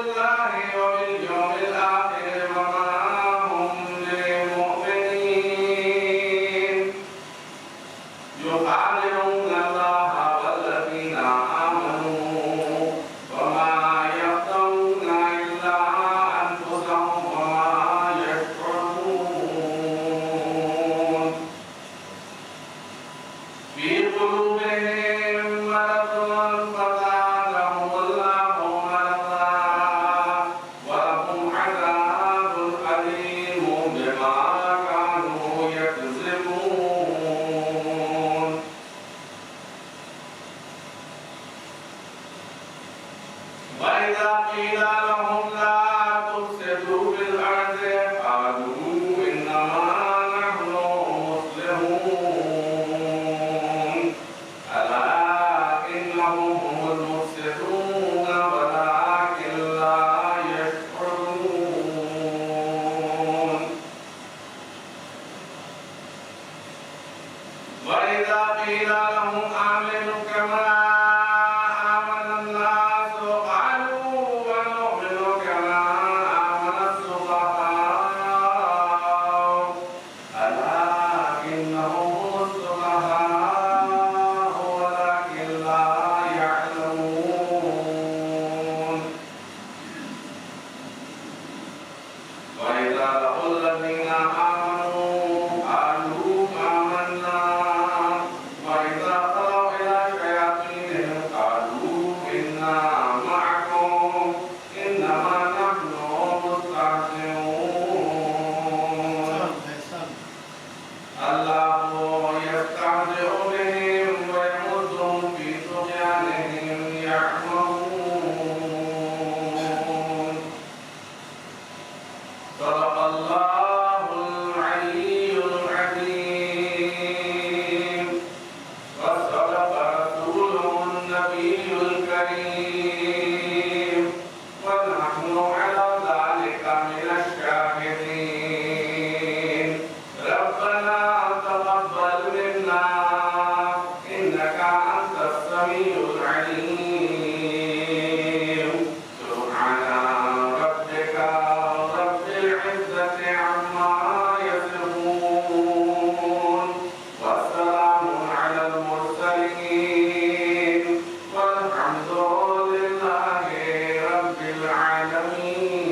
بالله وباليوم الآخر وما هم بمؤمنين يخادعون الله والذين آمنوا وما يخدعون إلا أنفسهم وما يشعرون في قلوبهم مرض فزادهم الله مرضا ولهم عذاب أليم بما كانوا يكذبون وإذا قيل لهم لا تفسدوا في الأرض قالوا إنما نحن مصلحون ألا إنهم هم المفسدون ولكن لا يشعرون وإذا قيل لهم آمنوا كما آمن الناس قالوا ونؤمن كما آمن السفهاء ألا إنهم هم السفهاء ولكن لا يعلمون وإذا لقوا الذين آمنوا قالوا آمنا وإذا خلوا إلى شياطينهم قالوا إنا معكم إنما نحن مستهزئون الله يستهزئ بهم ويمدهم في طغيانهم يعمهون صدق الله العلي العظيم وصدق رسوله النبي الكريم ونحن على ذلك من الشاهدين ربنا تقبل منا إنك أنت السميع العليم سبحان ربك رب العزة عما يصفون وسلام على المرسلين والحمد لله رب العالمين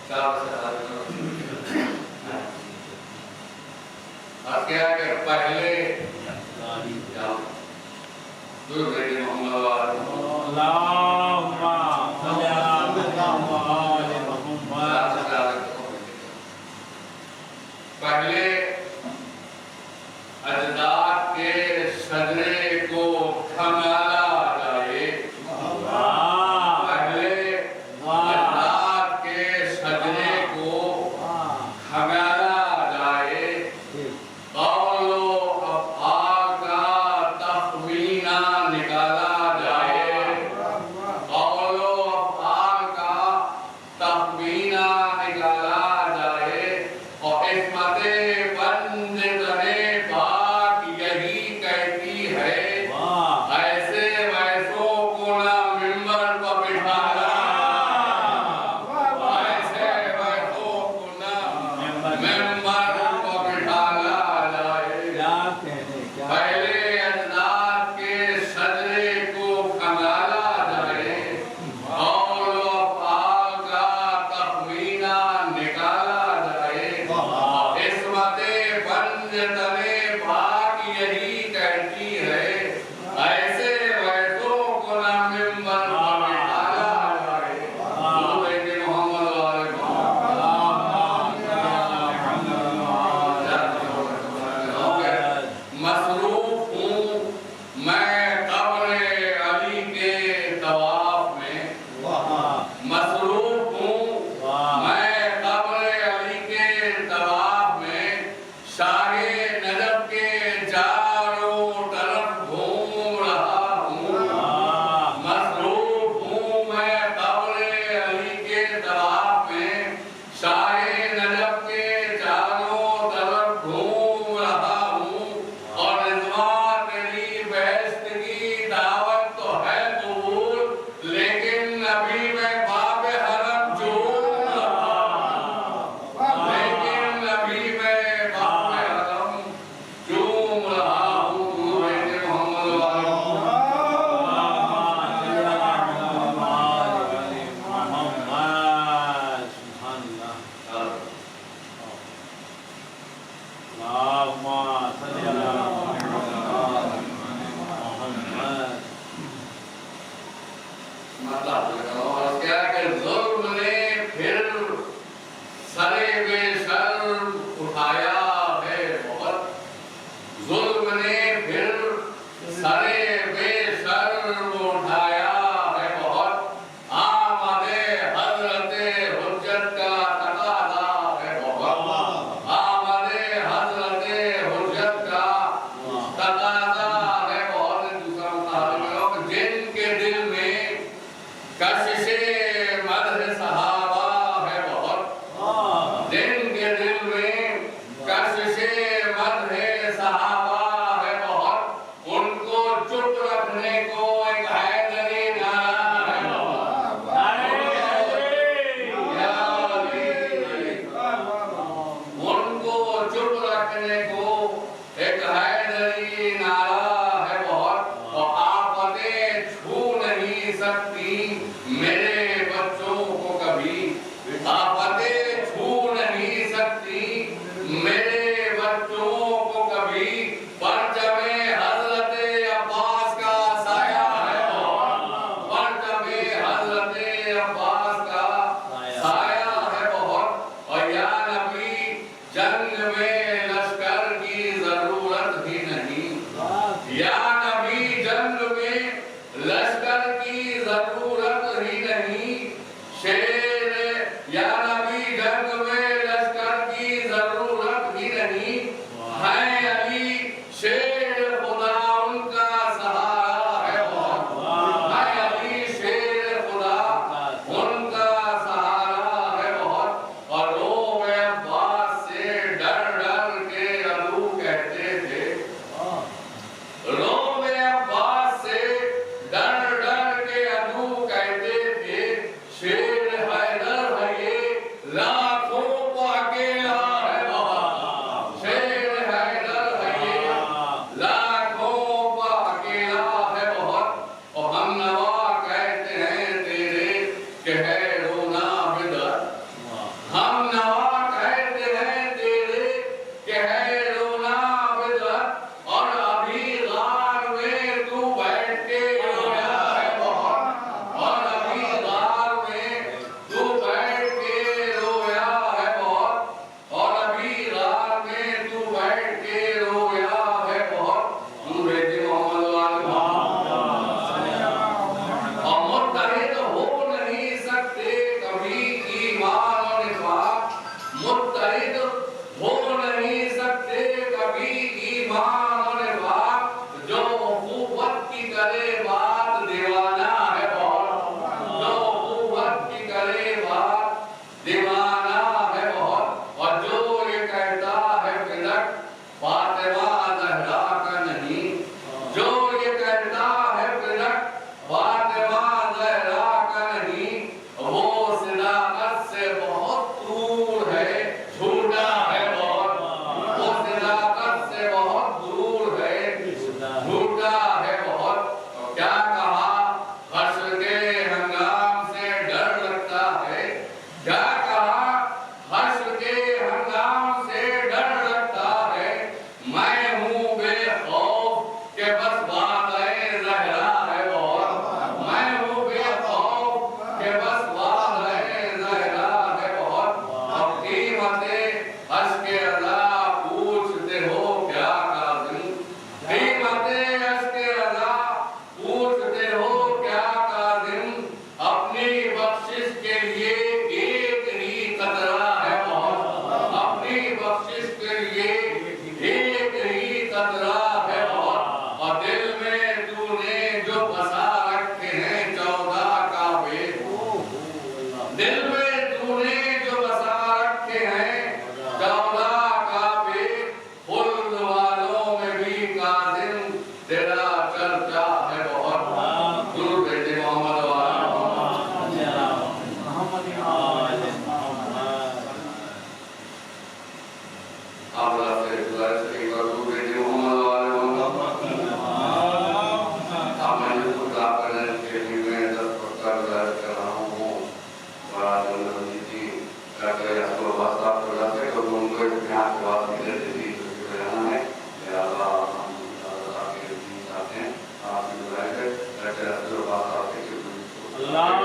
और क्या कि पहले पहले अजदाद के सजरे को खंगाला जाए। पहले अजदाद के सजरे को खंगाला जाए। कौलो अफ़आल का तख़मीना निकाला क्या कहा, हर्ष के हंगाम से डर लगता है, मैं हूँ बेखौफ के बस बातें ज़हरा है बहुत, मैं हूँ बेखौफ के बस बातें ज़हरा है बहुत। अब कीमतें हंस के रज़ा पूछते हो क्या काज़िम, कीमतें हंस के रज़ा पूछते हो क्या काज़िम, अपनी बख्शिश के लिए एक ही कतरा है बहुत, अपनी बख्शिश के लिए एक ही कतरा है बहुत। और दिल में तूने जो बसा रखे हैं 14 काबे, दिल में तूने जो बसा रखे हैं 14 काबे, खुल्द वालों में भी काज़िम तेरा चर्चा है बहुत। गुरु बेटे मोहम्मद आप रास्ते गुजारे सके गुरु बेटे मोहम्मद आप मैंने खुद आप करने के लिए मैं 10 पक्का गुजारे कर रहा हूँ। बड़ा जी जी करके आपको वास्ता कर रहे तो उनको यहाँ के बाद मिले थे तो रहना है या अल्लाह आपके जी साथ हैं आप गुजारे करके आपको वास्ता के अल्लाह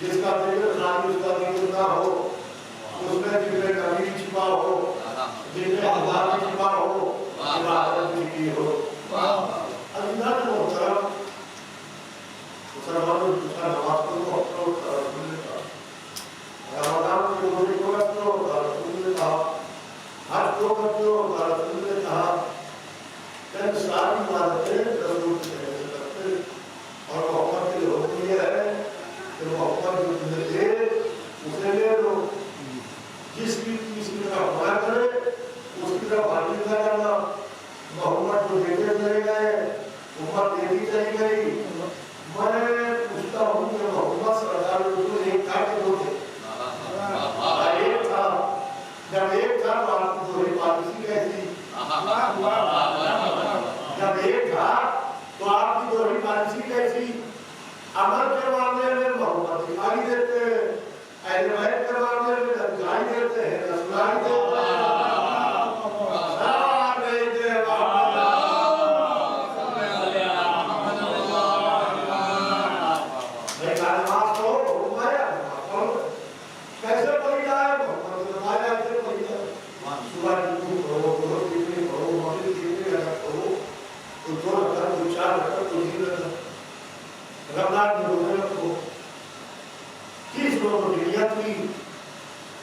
जिसका जिक्र खाली उसका जिक्र ना हो, उसमें जिक्र कभी छिपा हो, कहा हज को करते हो, रसूल ने कहा कल सारी इबादतें रसूल के कहने से करते, और मोहम्मद के हुक्म ये है कि मोहम्मद जो तुम्हें दे उसे ले लो, जिसकी किसी तरफ मना करे उसकी तरफ हाजिर न करना। मोहम्मद को देते चले गए, उम्मत देती चली गई। मैं पूछता हूँ कि मोहम्मद सरदार एक था कि दो थे? एक था। जब एक था तो आपकी दोहरी पॉलिसी कैसी? जब एक था तो आपकी दोहरी पॉलिसी कैसी? अमर के मामले में मोहम्मद दिखाई देते हैं, अहले बैत के मामले में दिखाई देते हैं, रसूलाई देते हैं।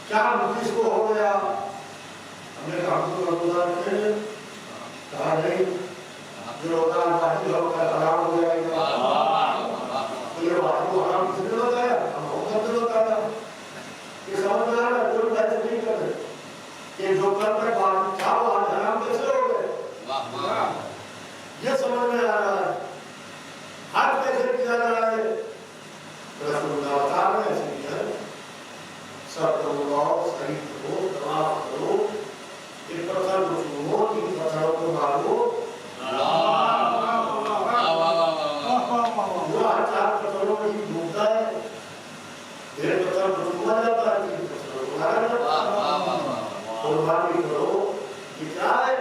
क्या मुझे इसको हो गया? हमने कहा कहा नहीं, जो होगा वाजिब होगा हराम हो जाएगा। तो ये वाजिब हराम किसने बताया? मोहम्मद ने बताया। ये समझ में आ रहा है? कोई बहस नहीं कर रहे कि जो कल तक वाजिब था वो आज हराम कैसे हो गए? ये समझ में आ रहा है। हज कैसे किया जाए? रसूलुल्लाह बता रहे हैं सब लोग सही करो, तवाफ करो, एक पत्थर को छूओ, तीन पत्थरों को मारो, वो चार पत्थरों में ही डूबता है, एक पत्थर को छूआ जाता है, तीन पत्थरों को मारा जाता है। कुर्बानी करो, ये क्या है?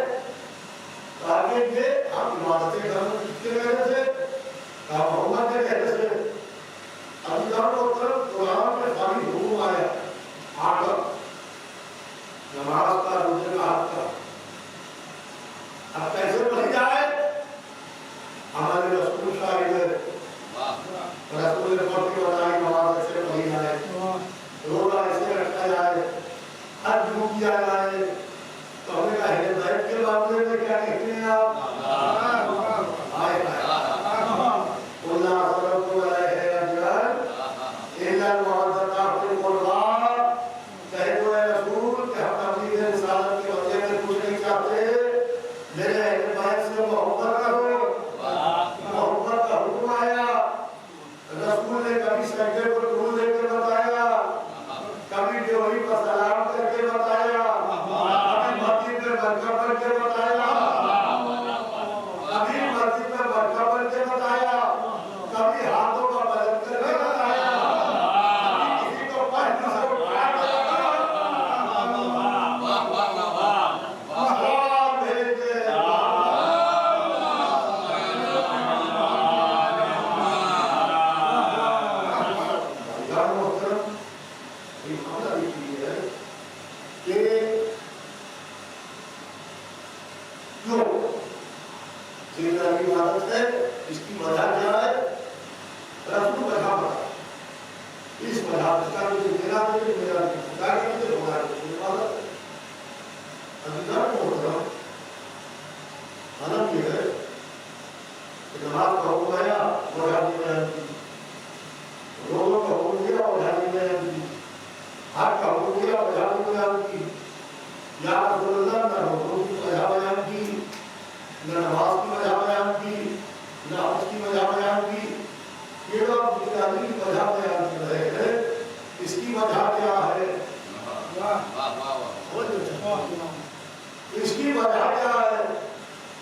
आगे ये आप इबादतें करो किसके कहने से? मोहम्मद के कहने से। अधिकारों तरफ कुरान में खाली हुक्म आया आकर नमाज का, रोजे का, हज का। अब कैसे पढ़ी जाए? हमारे रसूल शाहिद है, रसूल ने पढ़ के बताई नमाज ऐसे पढ़ी जाए, रोजा ऐसे रखा जाए, हज क्यों किया जाए। तो हमने कहा है बैठ के मामले में क्या कहते हैं आप? इसकी वजह क्या है?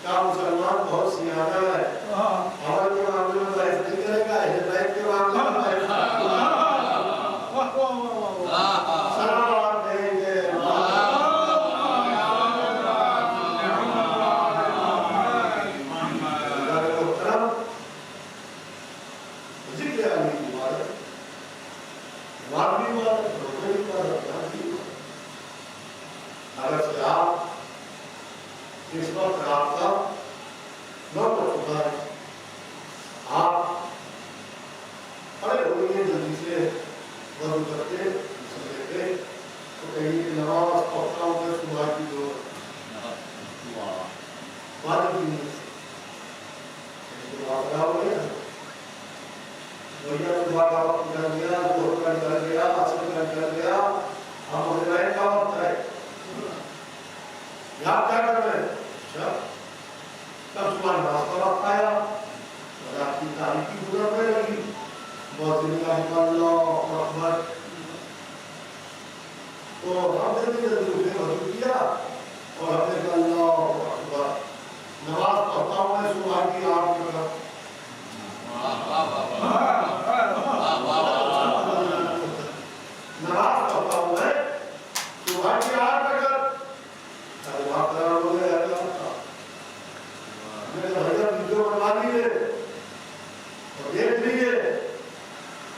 क्या मुसलमान बहुत सियाना है, अमल के मामले में बहस नहीं करेगा, हिदायत के मामले में बहस नमाज पढ़ता हूँ आप क्या कर रहे हैं? अच्छा, तब सुबह नाश्ता वक्त आया और आपकी तारीफ की गुजरने लगी, बहुत दिन का अल्लाह अकबर। तो हमने भी जल्दी उठे वजू किया और हमने कहा अल्लाह अकबर, नमाज पढ़ता हूँ मैं सुबह की 8 रकात। नमाज पढ़ता हूँ मैं सुबह की 8 रकात। अरे वहाँ पर हो गया मैंने भैया वीडियो बनवा लिए और देख लिए,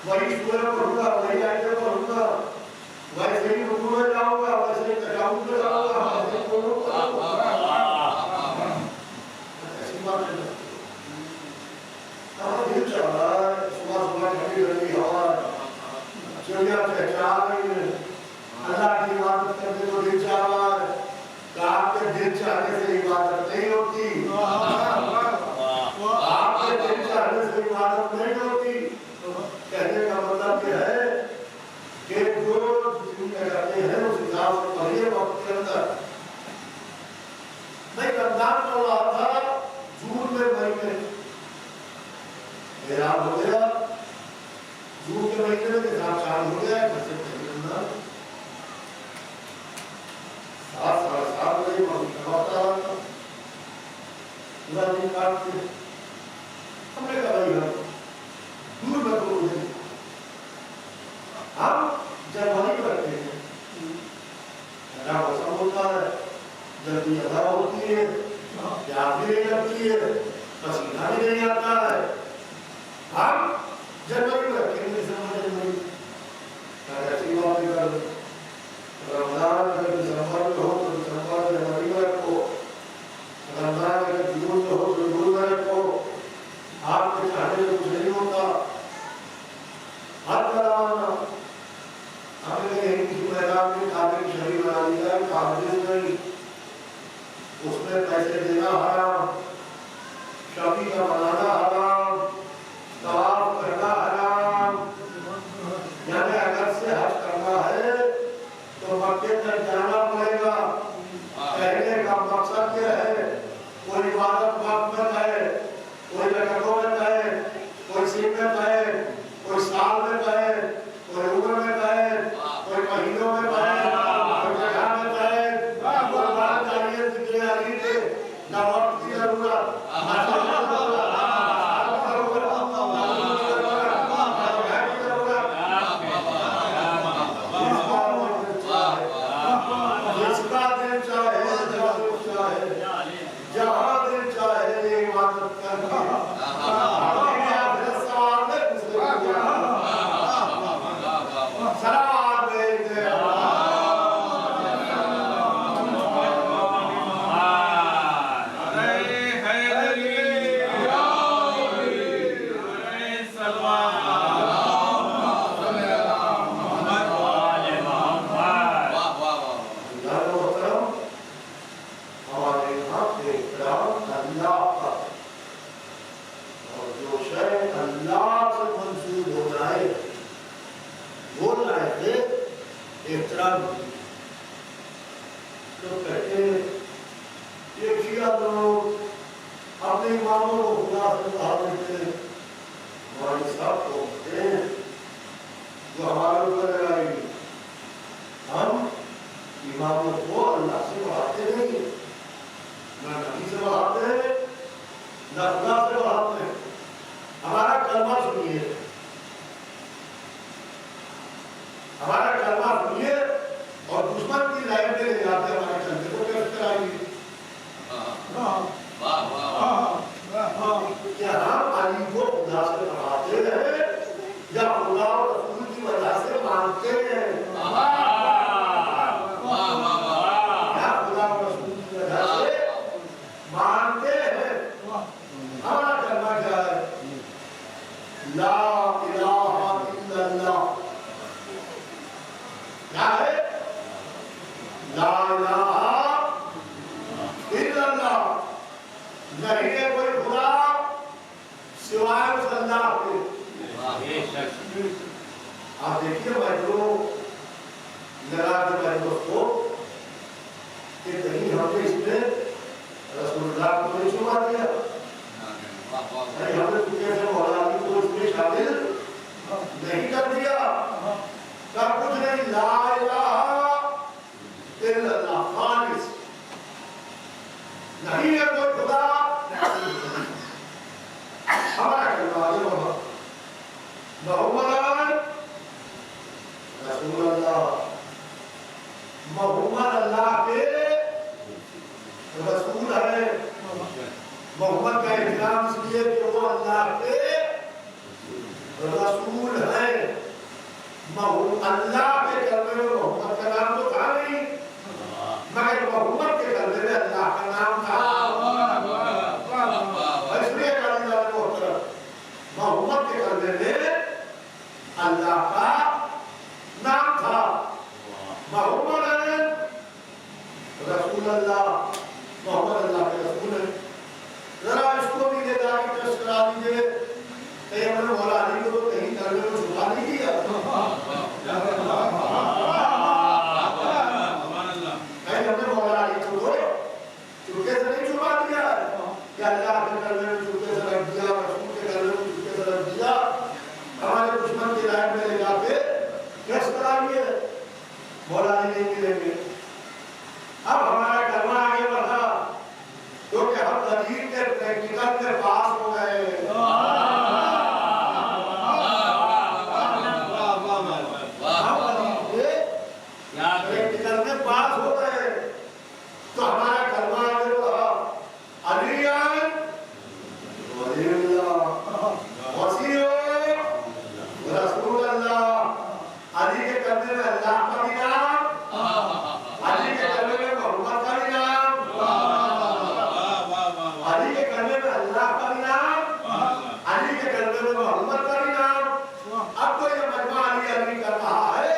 वही सूर्य पढ़ूंगा, वही आयतें पढ़ूंगा, वैसे ही रुकू में जाऊंगा, वैसे ही तशाहुद में जाऊंगा, वैसे ही बोलूंगा। ऐसी बात है। हमारा दिल चल रहा है, सुबह सुबह ठंडी ठंडी हवा, चिड़िया चहचहा रही है, अल्लाह की इबादत करने को दिल चाह रहा है। आपके दिल चाहने से इबादत नहीं होती, आपके दिल चाहने से इबादत नहीं होती। कहने का मतलब यह है कि जो जिंदगी करते हैं उस हिसाब से पढ़िए वक्त के अंदर। मैं रमजान पढ़ रहा था जून में, मई में हैरान हो गया, जून के महीने में निजाम चालू हो गया, घर से पहले 7-7:30 बजे होता पूरा दिन काटते। हमने कहा भाई दूर में तो हम जनवरी में रखते हैं, ठंडा मौसम होता है, जल्दी हवा होती है, प्यास भी नहीं लगती है, पसीना भी नहीं आता है। हम जनवरी में रखेंगे, दिसंबर जनवरी ऐसी बात नहीं कर। रमजान अगर दिसंबर में हो तो दिसंबर जनवरी में रखो, रमजान अगर जून में हो तो जून में रखो। आपके चाहने में कुछ नहीं होता। हर तरह हमने हिंदू मैदान में काफी शरीर बना दिया, काफी नहीं, उसमें पैसे देना हराम, शादी का बनाना हराम, तवाफ करना हराम। यानी अगर से हज करना है तो मक्के तक जाना पड़ेगा। कहने का मकसद यह है, कोई इबादत वक्त में कहे, कोई रकतों में कहे, कोई सीन में कहे, कोई साल में कहे, कोई उम्र में कहे, कोई महीनों में कहे, कोई जगह में कहे, कोई बात चाहिए जिक्र अली के न वक्त की जरूरत, हमने इसमें रसूलुल्लाह को नहीं छुपा दिया, नहीं हमने तुझे से मौला अली को इसमें शामिल नहीं कर दिया। क्या कुछ नहीं, ला इलाहा इल्लल्लाह खालिस, नहीं है कोई खुदा, हमारा कलमा है मोहम्मद रसूलुल्लाह, मोहम्मद अल्लाह के रसूल है। मोहम्मद का इकराम इसलिए कि वो अल्लाह के रसूल है। अल्लाह के कलमे में मोहम्मद का नाम तो था नहीं, मगर मोहम्मद के कलमे में अल्लाह का नाम था। इसलिए मोहम्मद के कलमे में अल्लाह का नाम था। मोहम्मद रसूलुल्लाह, मोहम्मद अल्लाह के रसूल है। जरा इसको भी ले जाके टेस्ट करा दीजिए, कहीं हमने मौला अली को तो कहीं कलमे में छुपा नहीं दिया, कहीं हमने मौला अली को तो चुपके से नहीं छुपा दिया कि अल्लाह के कलमे में चुपके से रख दिया, रसूल के कलमे में चुपके से रख दिया। हमारे दुश्मन की लाइन में ले जाके टेस्ट कराइए, मौला अली नहीं मिलेंगे। अब हमारा कलमा आगे बढ़ा क्योंकि हम तदीर के प्रैक्टिकल के पास हो गए। प्रैक्टिकल में पास हो गए तो हमारा कलमा आगे बढ़ा, अलियन वलीउल्लाह वसीय्युर रसूलुल्लाह। अली के कलमे में अल्लाह का भी नाम, अली के कलमे में मोहम्मद का भी नाम, अली के कलमे में अल्लाह का भी नाम, अली के कलमे में मोहम्मद का भी नाम। अब तो ये मजमा अली अली कर रहा है,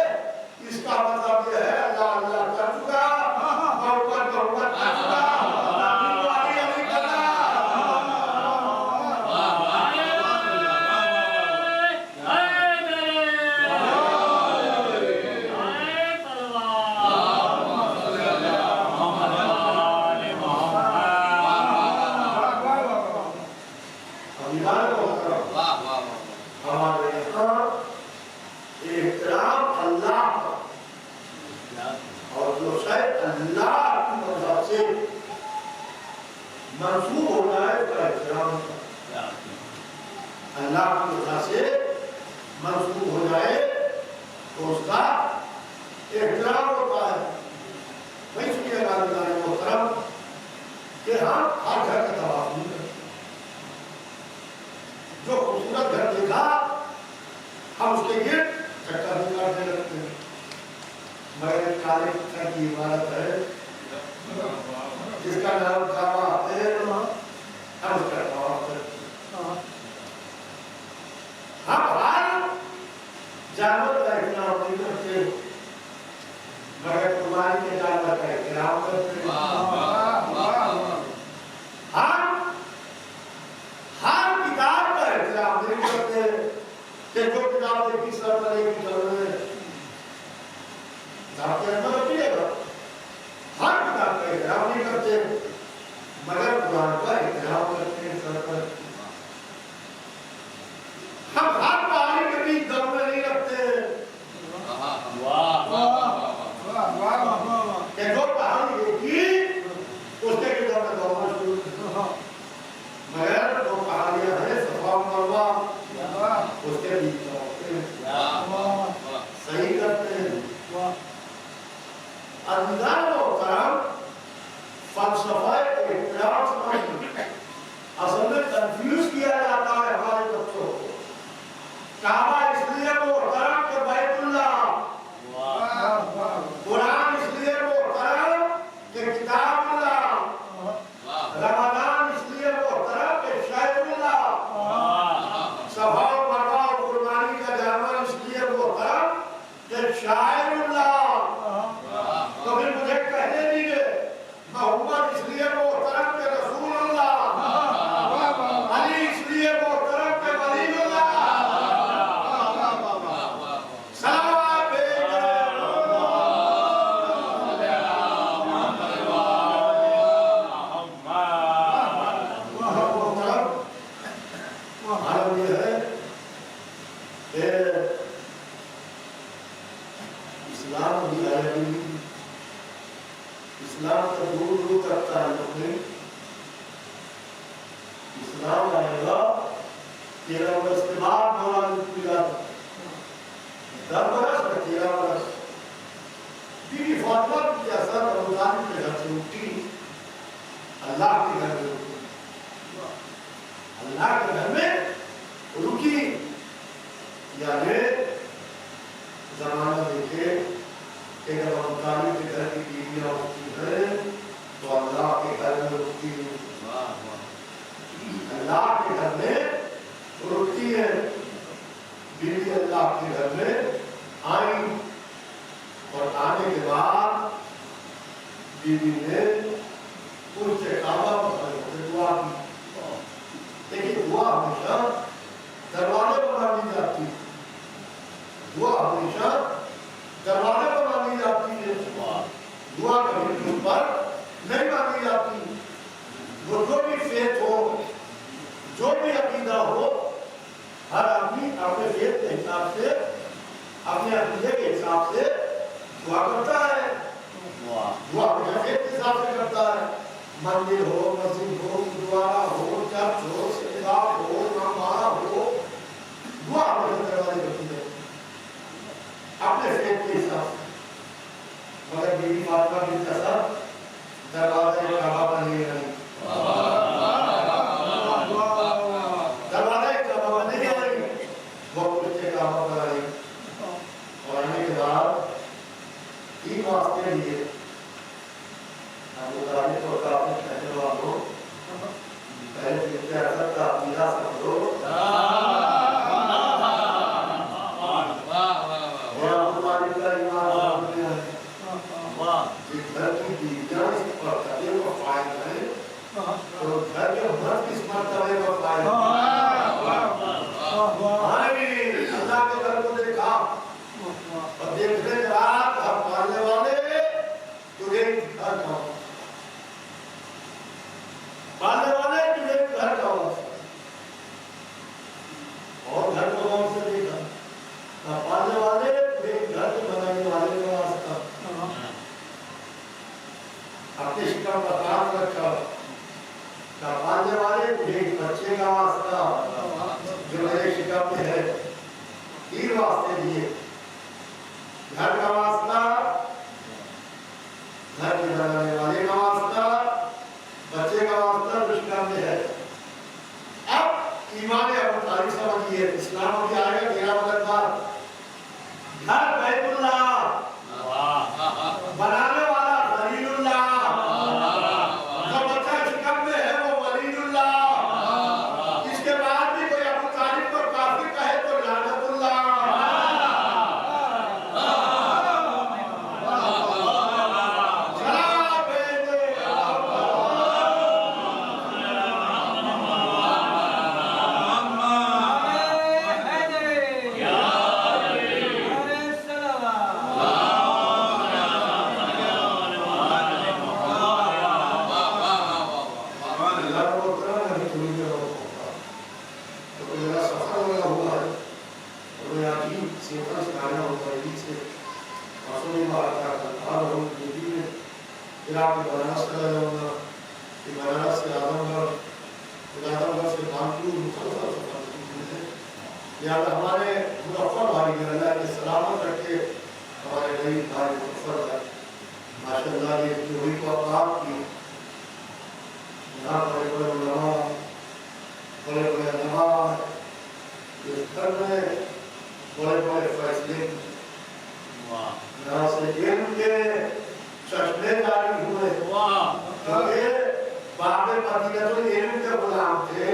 इसका मतलब ये है अल्लाह अल्लाह कर चुका, मोहम्मद मोहम्मद कर चुका, अली अली कर रहा। हमारे यहाँ एहतराम अल्लाह का और जो शायद अल्लाह की वजह से मंसूब होना है उसका एहतराम, अल्लाह की वजह से मंसूब हो जाए तो उसका एहतराम होता है। वही सुनिएगा मोहतरम कि हम हर घर का तवाफ नहीं करते, जो खूबसूरत घर देखा हम उसके गिर्द चक्कर भी काटने लगते हैं। मगर काले पत्थर की इमारत है जिसका नाम काबा है, हम उसका तवाफ करते हैं। हम हर जानवर का एहतराम नहीं करते, मगर कुर्बानी के जानवर का एहतराम करते हैं। हम हर किताब का एहतराम नहीं करते कि जो किताब देखी सर पर एक चलने आपके अंदर रखिएगा। हर किताब का एहतराम नहीं करते, मगर कुरान का एहतराम करते हैं सर पर। हम हर पहाड़ी के बीच दम में नहीं रखते कि जो पहाड़ी देखी उसके भी दम में दौड़ना शुरू, मगर जो पहाड़ियां हैं सफा मरवा उसके बीच सही करते हैं। अंदर मोहतरम फलसफा एहतराम असल में कंफ्यूज किया जाता है हमारे बच्चों को। काबा इसलिए मोहतरम के बैतुल्लाह, कुरान इसलिए मोहतरम के किताबुल्लाह, रमजान इसलिए मोहतरम के शहरुल्लाह, सफा मरवा और कुर्बानी का जानवर इसलिए मोहतरम के शायरुल्लाह। तो फिर मुझे कहने दीजिए मोहम्मद इसलिए मोहतरम के रसूलुल्लाह, इस्लाम का दूर दूर तक ताल्लुक नहीं। इस्लाम आएगा 13 वर्ष के बाद मौलाना पूरा 10 वर्ष में 13 वर्ष बीवी फातिमा की असर अबू तालिब के घर से उठी, अल्लाह के घर में रुकी, अल्लाह के घर में रुकी। यानी जमाना देखे कि जब अबू तालिब के घर की बीवियां उठती हैं तो अल्लाह के घर में रुकती है, अल्लाह के घर में रुकती है। बीवी अल्लाह के घर में आई और आने के बाद बीवी ने उससे काबा पर दुआ की। लेकिन दुआ हमेशा दरवाजे पर मांगी जाती है, दुआ हमेशा दरवाजे पर मांगी जाती है, दुआ कभी ऊपर नहीं मांगी जाती। वो जो भी फेथ हो, जो भी अकीदा हो, हर आदमी अपने फेथ के हिसाब से, अपने अकीदे के हिसाब से दुआ करता है। दुआ अपने फेथ के हिसाब से करता है। मंदिर हो, मस्जिद हो, गुरुद्वारा हो, चर्च हो, सिताब हो, नमाज हो, दुआ अपने दरवाजे करती है अपने फेथ के हिसाब से। मगर बीवी फातिमा की कसम दरवाजे काबा पर नहीं रही, दरवाजे काबा पर नहीं रही, वो कुर्ते काबा पर आई। और आने के बाद 3 वास्ते लिए अबू तालिब को काफी कहने वालों पहले जितने असर का अकीदा समझो, और अबू तालिब का ईमान समझने है। जिस घर की बीवियां इस मर्तबे को फायद है तो घर के मर्द इस मर्तबे को फायद है। अल्लाह के घर को देखा और देखने के बाद घर पालने वाले तुझे घर का पालने वाले तुझे घर का और घर को कौन से देखा ना पालने वाले तुझे घर को बनाने वाले का वास्ता अपने शिकम का काम रखा ना पालने वाले तुझे बच्चे का वास्ता जो मेरे शिकम में है। 3 वास्ते दिए, घर का वास्ता, घर के बनाने वाले का वास्ता, बच्चे का वास्ता दुश्मन में है। अब ईमान अबू तालिब समझिए, इस्लाम में आएगा 13 बरस बाद। घर बैतुल्लाह बनाने वाला खलीलुल्लाह, जो बच्चा शिकम में है वो वलीउल्लाह। इसके बाद भी कोई अबू तालिब को काफिर कहे तो लानतुल्लाह। हमारे मुजफ्फर भाई ने अल्लाह के सलामत रखे, हमारे नई भाई मुजफ्फर भाई माशाअल्लाह ये जोड़ी को आप की यहाँ बड़े बड़े उलमा, बड़े बड़े नवाब इस घर में बड़े बड़े फैसले यहाँ से इल्म के चश्मे जारी हुए। क्योंकि बाबे मदीनतुल इल्म के गुलाम थे,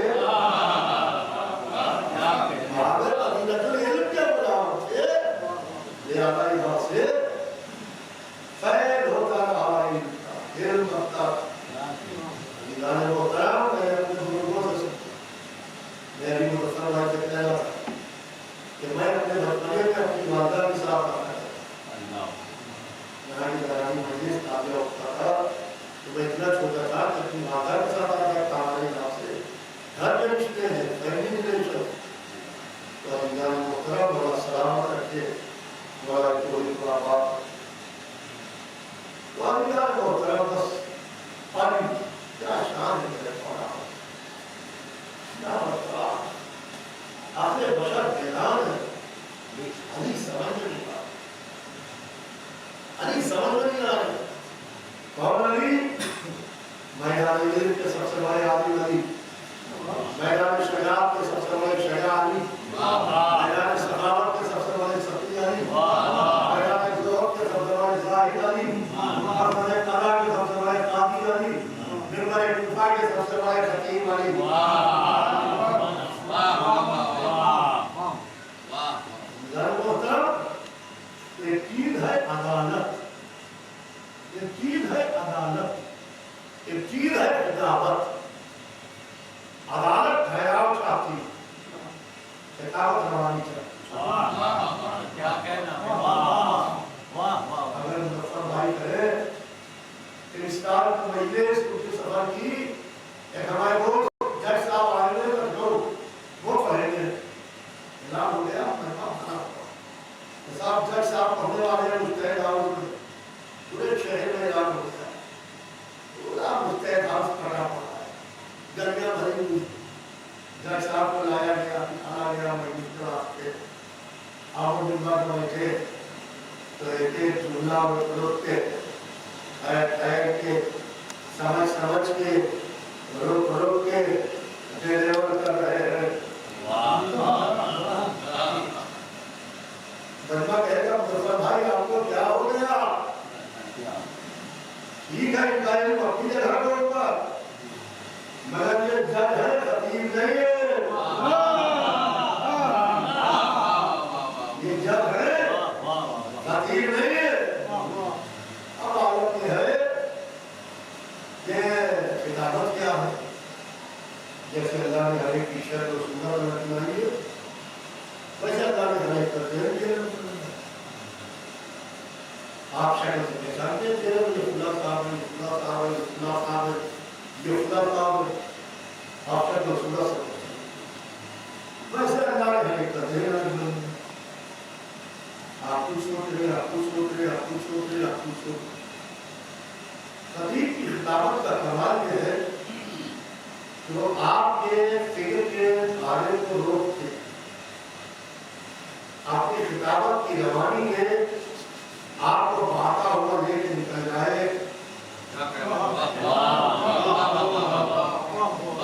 बाबे मदीनतुल इल्म के गुलाम थे, लिहाजा यहाँ से फैल होता रहा इल्म तक। जाने होता है मेरे बुजुर्गों से मेरी मुसलमान भाई से कहना कि मैं अपने बचपने में अपनी माता के साथ आता था, यहाँ की दरानी मजलिस ताबे होता था, तो मैं इतना छोटा था कि अपनी माता के साथ आता था। हमारे यहाँ से घर के रिश्ते हैं, फैमिली रिलेशन, तो अल्लाह मुहतरम बड़ा सलामत रखे, बड़ा कोई बाबा तो अल्लाह मुहतरम कौन अली? मैदान इल्म के सबसे बड़े आलिम अली, मैदान शजाअत के सबसे बड़े शजा अली, मैदान सखावत के सबसे बड़े सती अली, मैदान ज़ुहद के सबसे बड़े ज़ाहिद अली, मरमद कला के सबसे बड़े कादी अली, मिंबर कुफा के सबसे बड़े खतीब अली। एक चीज है अदालत, एक चीज है अदालत, एक चीज है किताबत। अदालत ठहराव चाहती, किताबत रवानी चाहती। क्या कहना, अगर मुजफ्फर भाई कहे क्रिस्ताल को मजलिस उसकी सभा की, एक हमारे वो जज साहब आएंगे तो जो वो कहेंगे इलाम हो गया, मैं कहा साहब जज साहब पढ़ने वाले मुस्तैद हाउस में पूरे शहर में इलाम होता है, पूरा मुस्तैद हाउस पढ़ा पड़ा है, गर्मियाँ भरी हुई। जज साहब को लाया गया, खाना गया मजलिस के वास्ते, आप दिन बाद बैठे तो एक एक जुमला रोकते ठहर के समझ के रोक के डिलीवर कर रहे हैं। बंदा कहेगा मुजफ्फर भाई आपको क्या हो गया? ठीक है इनका इल्म अपनी जगह पर होगा, मगर ये जज है, खतीब नहीं है। ये जज है, खतीब नहीं है। अब आलम ये है कि किताबत क्या है? जैसे अल्लाह ने हर एक की शर्त और सुन्नत बनाई है, वैसे अल्लाह ने हर एक का तेल दिया। आप शायद से पहचानते हैं तेरे में खुदा साहब है, खुदा साहब है, खुदा साहब है, ये खुदा साहब है, आप शायद तो खुदा से वैसे अल्लाह ने हर एक का तेल दिया। आप कुछ सोच रहे, आप कुछ सोच रहे, आप कुछ सोच रहे, आप कुछ सोच रहे। खतीब की खिताबत का कमाल ये है कि वो आपके फिक्र के बारे को रोक के आपकी खिताबत की रवानी में आपको बहाता हुआ लेके निकल जाए।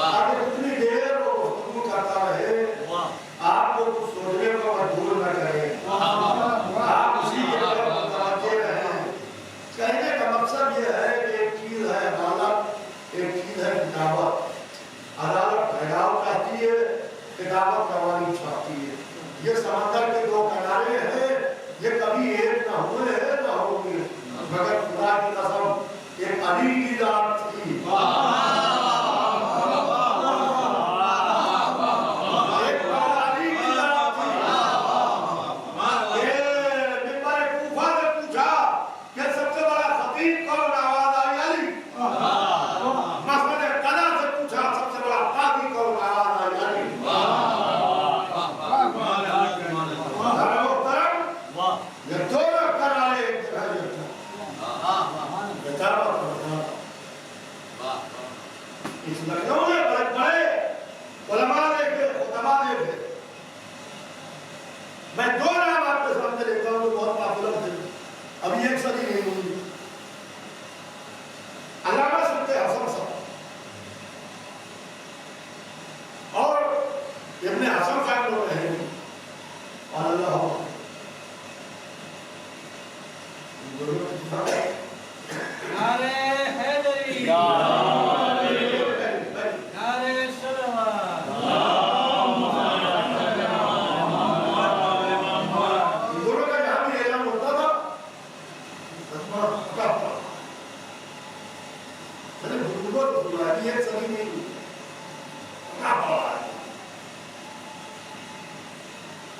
अगर इतनी देर वो गुफ्तगू करता रहे, आपको कुछ सोचने को मजबूर न करे, आप उसी जगह पर मुतवज्जे रहें। कहने का मकसद ये है कि एक चीज है अदालत, एक चीज है किताबत। अदालत फैलाव चाहती है, किताबत रवानी चाहती है। ये समंदर के दो किनारे हैं, ये कभी एक ना हुए हैं ना होंगे, मगर खुदा की कसम एक अली की जात थी। मैं दो नाम आपके सामने लेता हूँ जो बहुत पॉपुलर थे, अभी एक सदी नहीं हुई। अल्लामा सुनते हसन साहब और इब्ने हसन साहब लोग रहेंगे अल्लाह नारे हैदरी, नारे सलवात, दोनों का जहाँ भी ऐलान होता था एक सदी नहीं हुई।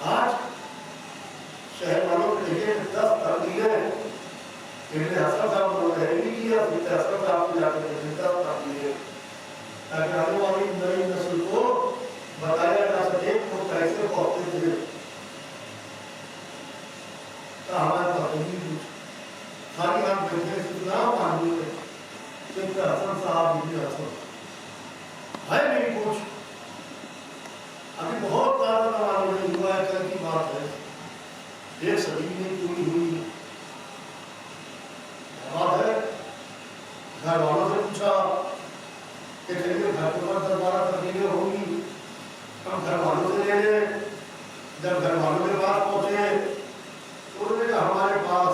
आज शहर वालों के लिए 10 तब्दीलें इब्ने हसन साहब को रहेगी या इब्ने हसन साहब को जाकर 10 तब्दीलें, ताकि आने वाली नई नस्ल को बताया जा सके वो कैसे पहुंचते थे। हमारे पास खाली हम बैठे सुना मालूम है इब्ने हसन साहब इब्ने हसन है नहीं कुछ, अभी बहुत ज्यादा मालूम नहीं हुआ है। कल की बात है, एक सदी में पूरी हुई बात है घर वालों से पूछा कि चलिए घर के ऊपर 10-12 तकलीफें होंगी, हम घर वालों से ले लें। जब घर वालों के पास पहुंचे तो उन्होंने कहा हमारे पास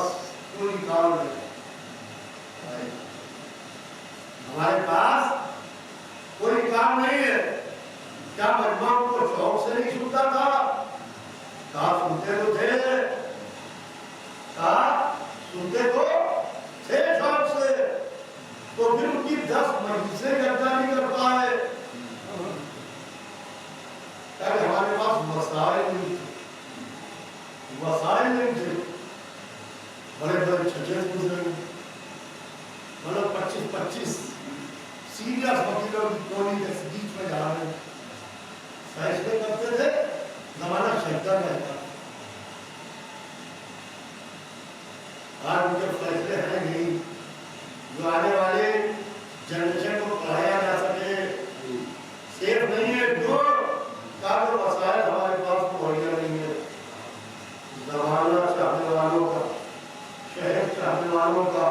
कोई काम नहीं, हमारे पास कोई काम नहीं है। क्या मजमा को शौक से नहीं सुनता था? कहा सुनते तो थे, कहा सुनते तो थे शौक से, तो फिर उनकी 10 मजलिसें कब्जा नहीं कर पाए। हमारे पास वसाइल नहीं थे, वसाइल नहीं थे। बड़े बड़े छज्जे गुजरे, मतलब 25-25 सीरियस वकीलों की टोली के बीच में जा रहे फैसले करते थे। जमाना शैतान रहता, आज उनके फैसले हैं नहीं जो आने वाले जनरेशन को पढ़ाया जा सके, सेफ नहीं है। जो काफी वसाइल हमारे पास मुहैया नहीं है। जमाना चाहने वालों का, शहर चाहने वालों का,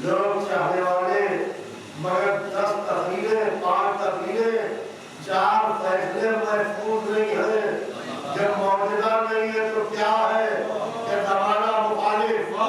लोग चाहने वाले, मगर 10 तकरीरें, 5 तकरीरें, 4 फैसले महफूज नहीं है। जब मौजूदा नहीं है तो क्या है कि जमाना मुखालिफ।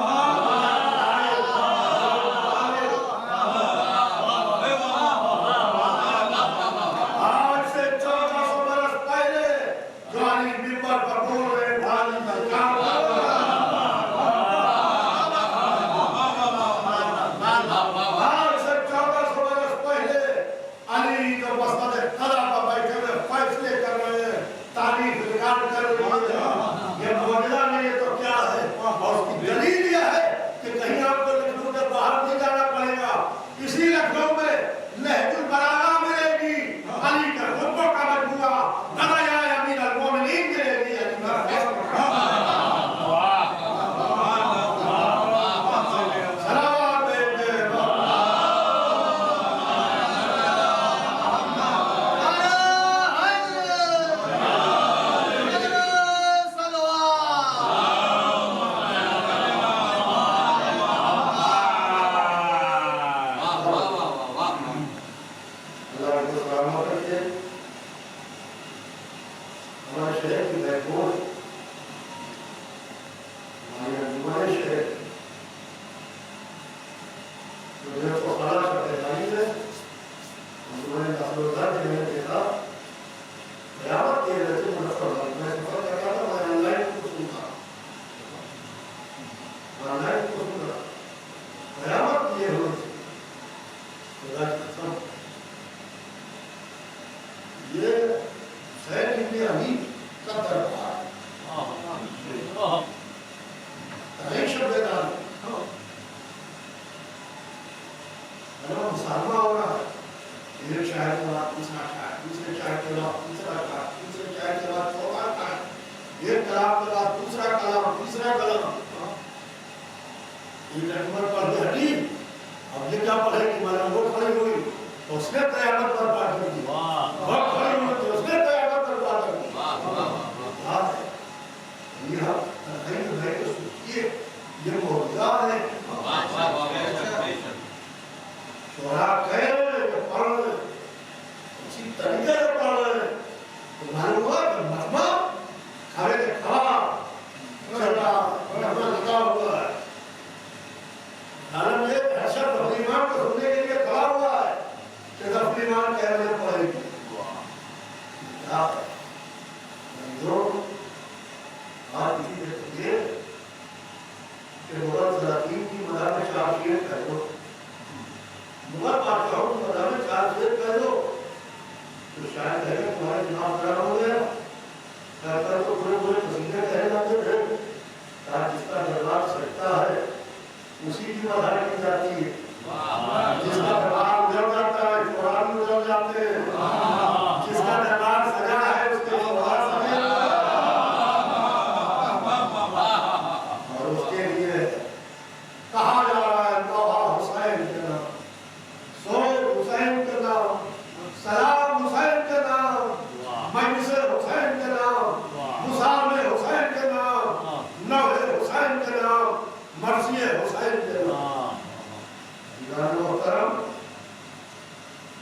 करम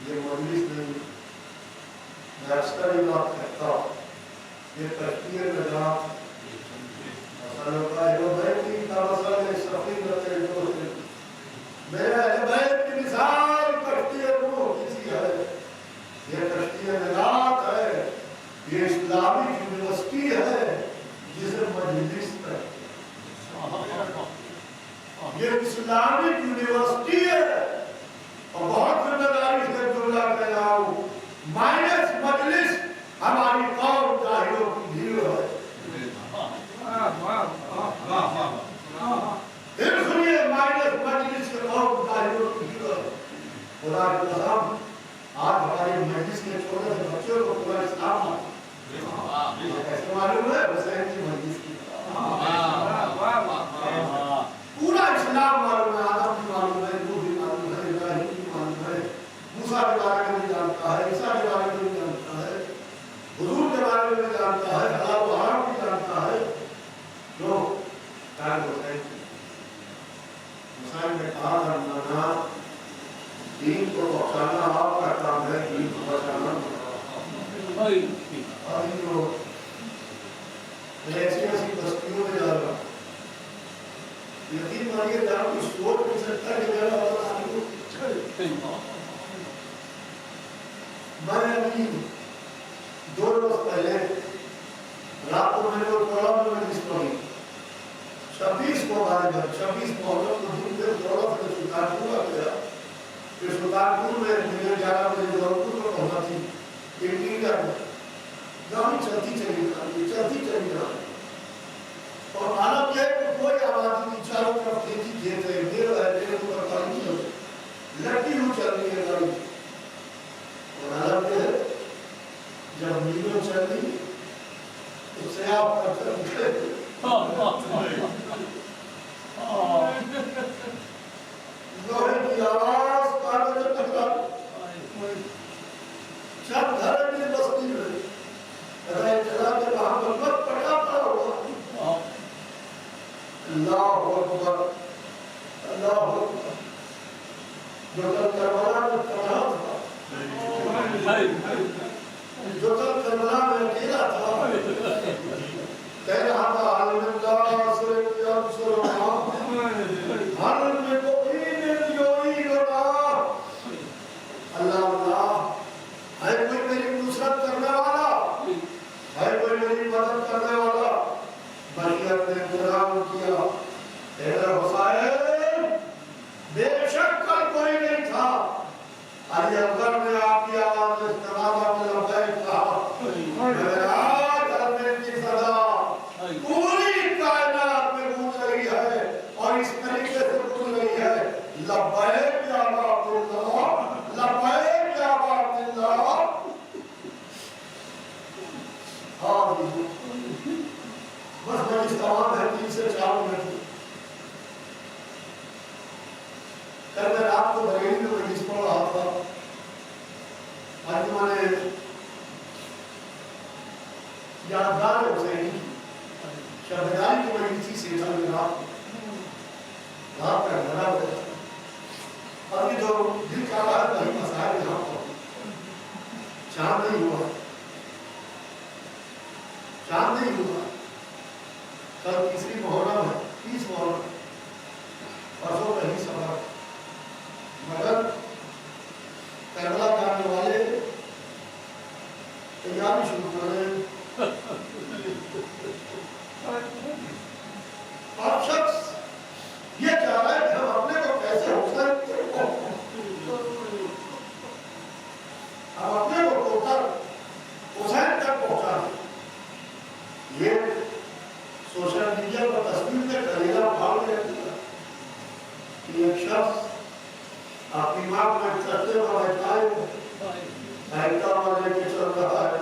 ये मजलिस नहीं, मैं अक्सर ये बात कहता हूँ, ये तशकीर निजात मसलों का जो बैठी का मसला है सफी करते जो मेरा बैठ की मिसाल तशकीर रूह किसी है, ये तशकीर निजात है, ये इस्लामिक यूनिवर्सिटी है जिसे मजलिस कहते हैं। ये इस्लामिक यूनिवर्सिटी है और बहुत जिम्मेदारी से जुमला कहना हूं, माइनस मजलिस हमारी कौम जाहिलों की भीड़ है। फिर सुनिए, माइनस मजलिस के कौम जाहिलों की भीड़ है। खुदा की कसम, आज हमारे मजलिस के छोटे से बच्चों को पूरा इस्लाम कैसे मालूम है? हुसैन की मजलिस की पूरा इस्लाम मालूम है, आदम भी मालूम है, नूह भी मालूम है, इब्राहिम भी मालूम है, मूसा के बारे में भी जानता है, ईसा के बारे में भी जानता है, हुजूर के बारे में भी जानता है, हलाल व हराम भी जानता है। जो हुसैन ने कहा था, नाना दीन को बचाना आपका काम है, दीन को बचाना ऐसी ऐसी बस्तियों में जा रहा, यकीन मानिए जहाँ की सोच नहीं सकता कि मेरा मैं अभी 2 रोज पहले रात को मैंने कोलम में पढ़ी 26 को हमारे घर 26 मोहल्लों को दिन में दौड़ा से सुल्तानपुर आ गया। फिर सुल्तानपुर में मुझे 11 बजे जौनपुर को पहुंचा थी, इंडिया में गाड़ी चलती चली और मानव के कोई आबादी की चारों तरफ खेती खेत है, मेरे ऊपर गाड़ी लड़की हुई चल रही है गाड़ी। और मानव के जब मीलों चल रही उससे आप लोहे की आवाज कानों में टकरा, जब घर में बस्ती में चला के वहां पर मत पड़ा हुआ अल्लाह अकबर अल्लाह अकबर। जो कल करबला में पड़ा था, जो कल करबला में अकेला था, कह रहा था अल्लाह से हर में कोई नहीं कोई लगा अल्लाह अल्लाह है, कोई मेरी नुसरत करने वाला है, कोई मेरी मदद करने वाला। बलियत ने इंतजाम किया, हुसैन बेशक कल कोई नहीं था। अली अकबर ने आपकी आवाज में तनाज़ा में लबैक कहा, आज अरने की सदा पूरी कायनात में गूंज रही है और इस तरीके से गूंज रही है, लबैक या अब्दुल्लाह, लबैक या अब्दुल्लाह। हाँ बस मैं इस तमाम है 3 से 4 मिनट। कल मैं रात को बरेली में मजलिस पढ़ रहा था, आज मैंने यादगार हुसैनी शहजादी की मजलिस से था, रात का घरा हो गया। अभी जो दिल का रहा है वही मसाइल यहाँ पर चांद नहीं हुआ, चांद नहीं हुआ। कल तीसरी मुहर्रम है, 30 मुहर्रम, परसों पहली सफर, मगर करबला जाने वाले तैयारी शुरू कर रहे हैं। और शख्स ये चाह रहा है कि हम अपने को कैसे हम अपने को टोकर हुसैन तक पहुंचा। ये सोशल मीडिया पर तस्वीर में करेगा भाव रहता कि एक शख्स अपनी मां में चलते हुए बैठा हुआ लेके चल रहा है।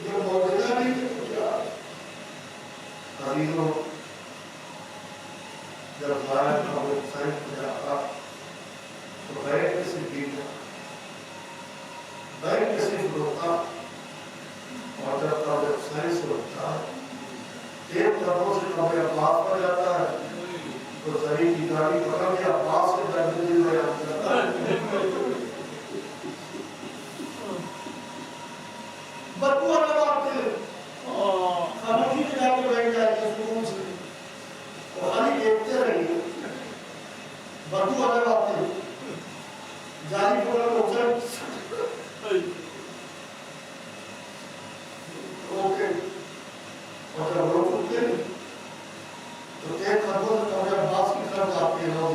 जो मौजूदा नहीं अजीजों, जब हुसैन को जाता तो बैठ के सिर्फ गिरता, बैठ के सिर्फ रोता, और जब हुसैन से उठता एक कदमों से कभी अब्बास पर जाता है तो जरी की गाड़ी पकड़ के अब्बास के दर्द दिल में जाता है। बदबू अलग आते खामोशी में जाके बैठ जाएगी सुकून से और खाली देखते रहिए। बदबू अलग आते जाली पकड़ के उसे ओके और जब लोग उठते तो एक कदम से कभी अब्बास की तरफ जाते हैं लोग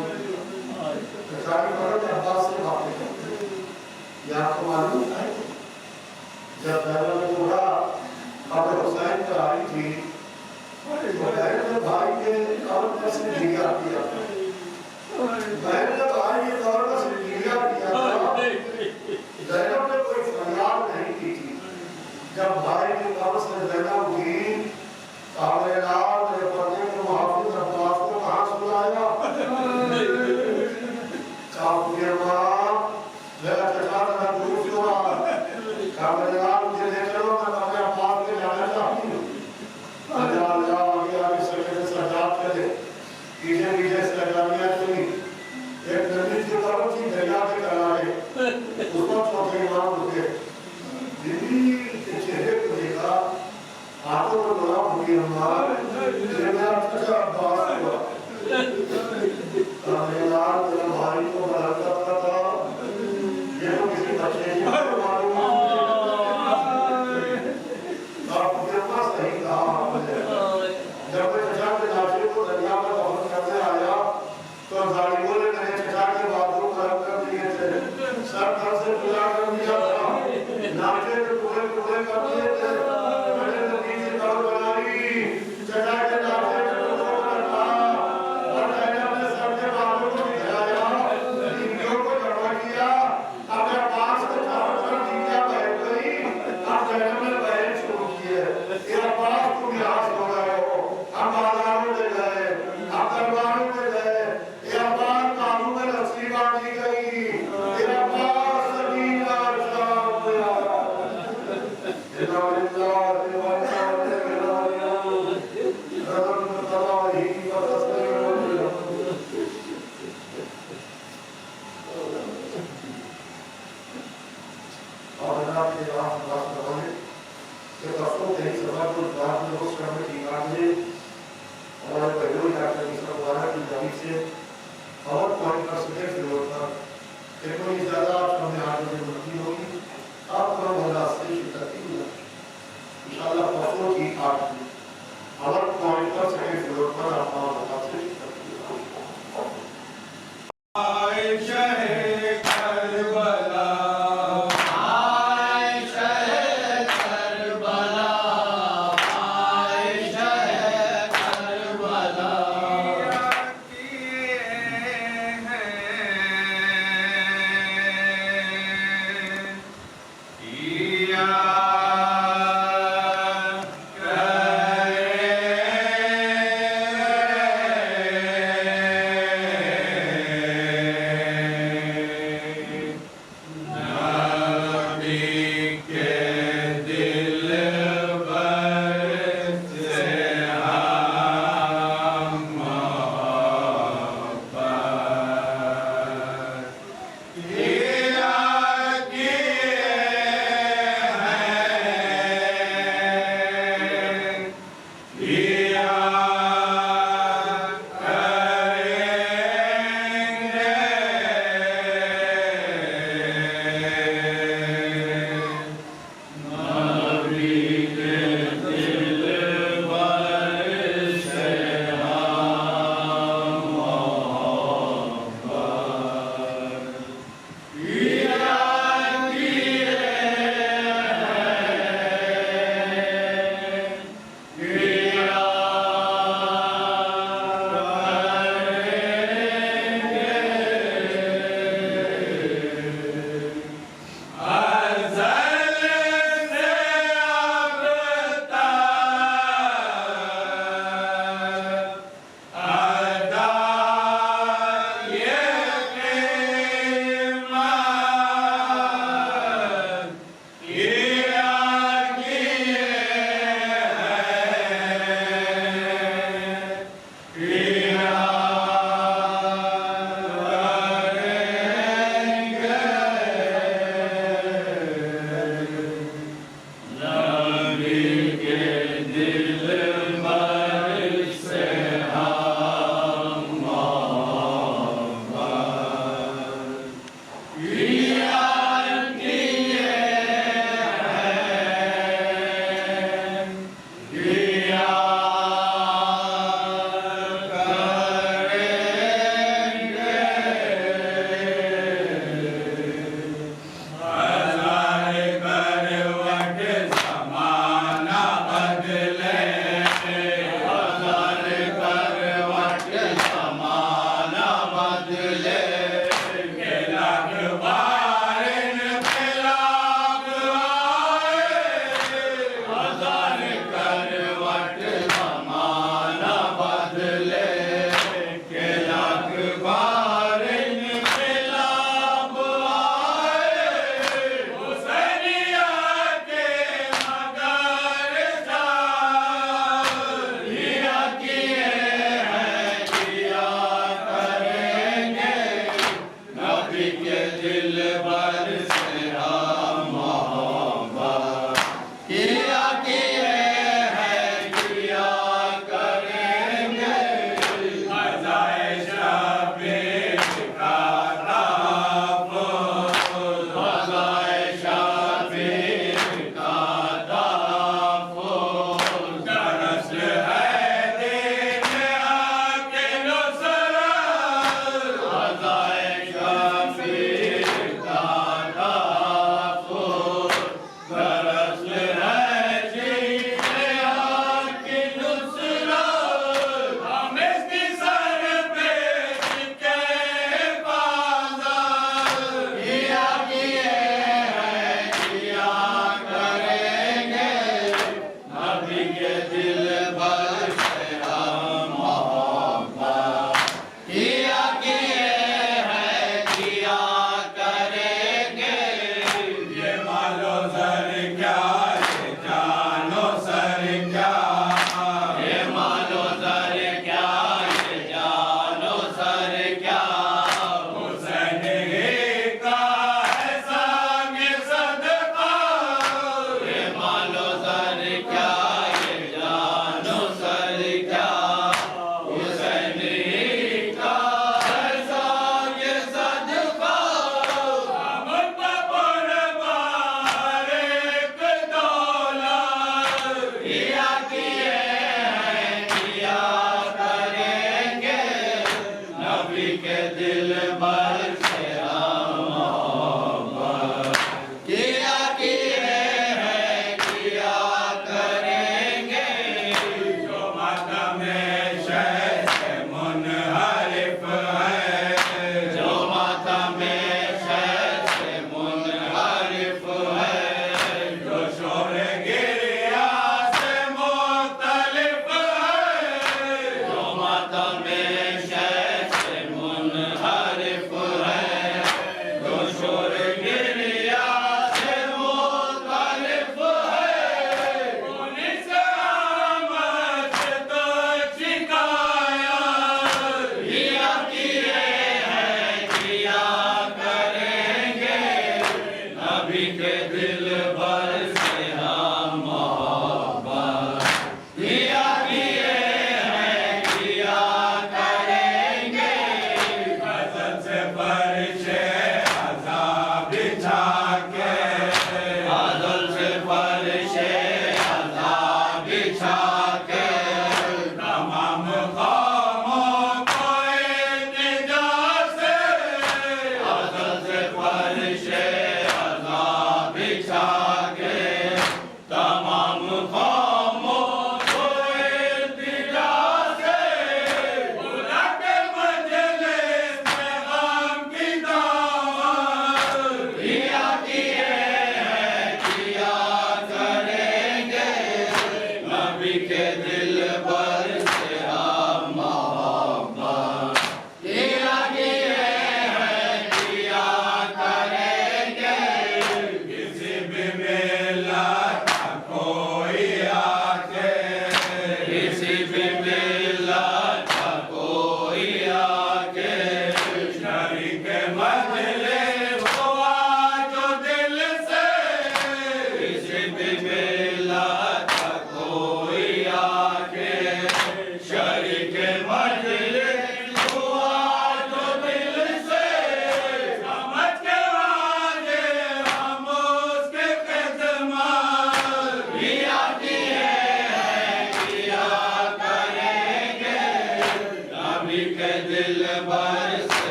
गाड़ी पकड़ के अब्बास से बातें करते हैं। ये आपको मालूम है जब ज़ैनब ने बोला अब हुसैन पर आई थी तो बहन ने भाई के कब्र पर से गिरा किया बहन ने भाई के कब्र पर से गिरा किया ज़ैनब ने कोई फरियाद नहीं की थी। जब भाई के कब्र से ज़ैनब हुई ताबेदार ने पर्दे के मुहाफिज अब्बास को कहाँ सुलाया काफिर माँ मेरा चचा मेरा दूर क्यों रहा ताबेदार मुझे ले चलो मैं अपने अब्बास के जाना चाहती हूँ। अल्लाह अल्लाह आगे आगे सके सजाद करे पीछे पीछे सजानियाँ चली एक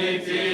Unity.